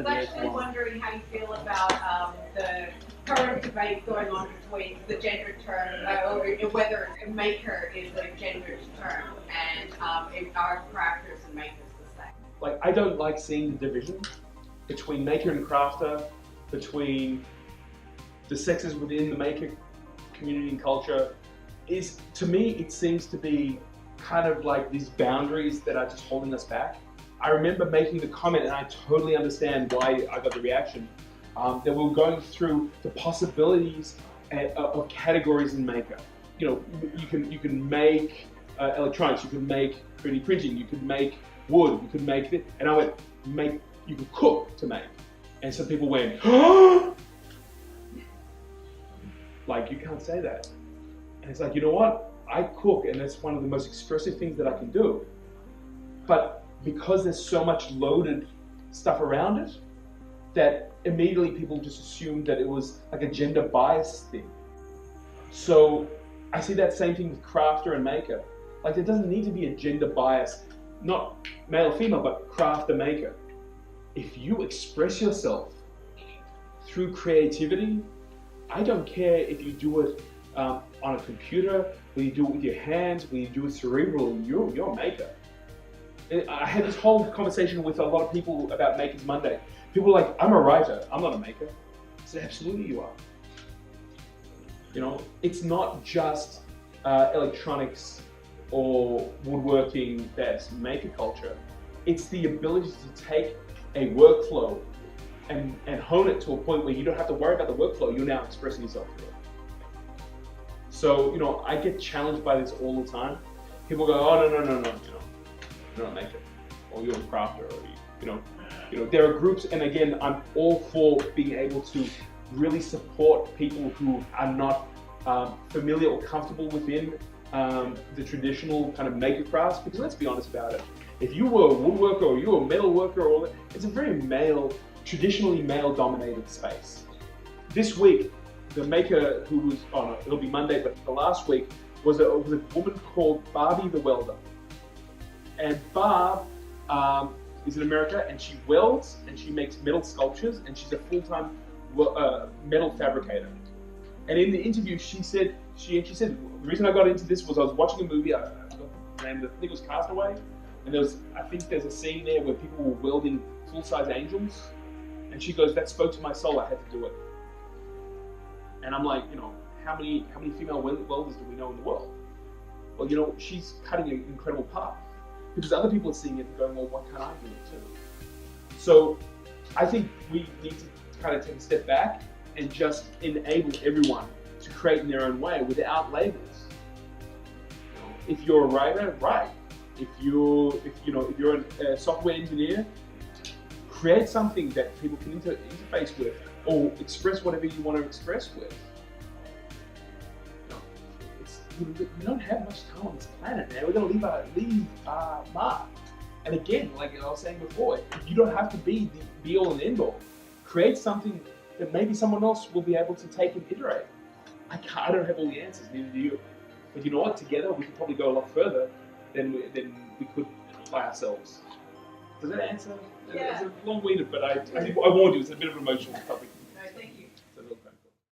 was actually wondering how you feel about the current debate going on between the gender term, or whether a maker is a gendered term, and are crafters and makers the same? Like, I don't like seeing the division between maker and crafter, between the sexes within the maker community and culture. To me, it seems to be kind of like these boundaries that are just holding us back. I remember making the comment, and I totally understand why I got the reaction, that we were going through the possibilities of categories in maker. You know, you can make electronics, you can make 3D printing, you could make wood, you could make it, and I went, you could cook to make. And some people went, like, you can't say that. And it's like, you know what? I cook, and that's one of the most expressive things that I can do. But because there's so much loaded stuff around it, that immediately people just assumed that it was like a gender bias thing. So I see that same thing with crafter and maker. Like, there doesn't need to be a gender bias, not male or female, but crafter, maker. If you express yourself through creativity, I don't care if you do it on a computer, whether you do it with your hands, whether you do it cerebrally, you're a maker. I had this whole conversation with a lot of people about Makers Monday. People are like, I'm a writer, I'm not a maker. I said, absolutely you are. You know, it's not just electronics or woodworking that's maker culture. It's the ability to take a workflow and hone it to a point where you don't have to worry about the workflow, you're now expressing yourself through it. So, you know, I get challenged by this all the time. People go, oh, no, you know, you're not a maker, or you're a crafter, or you know, there are groups, and again, I'm all for being able to really support people who are not familiar or comfortable within the traditional kind of maker crafts, because let's be honest about it. If you were a woodworker or you were a metal worker, or all that, it's a very traditionally male-dominated space. This week, the maker who was, it'll be Monday, but the last week was a woman called Barbie the Welder. And Barb is in America, and she welds and she makes metal sculptures, and she's a full-time metal fabricator. And in the interview, she said the reason I got into this was I was watching a movie, I think it was Castaway, and I think there's a scene there where people were welding full-size angels, and she goes, that spoke to my soul, I had to do it. And I'm like, you know, how many female welders do we know in the world? Well, you know, she's cutting an incredible path, because other people are seeing it and going, well, why can't I do it too? So I think we need to kind of take a step back and just enable everyone to create in their own way without labels. You know, if you're a writer, write. If you're a software engineer, create something that people can interface with, or express whatever you want to express with. We don't have much time on this planet, man. We're going to leave our mark. And again, like I was saying before, you don't have to be the be-all and end-all. Create something that maybe someone else will be able to take and iterate. I don't have all the answers, neither do you. But you know what? Together, we could probably go a lot further than we could by ourselves. Does that answer? Yeah. It's long-winded, but I think I warned you, it's a bit of an emotional topic.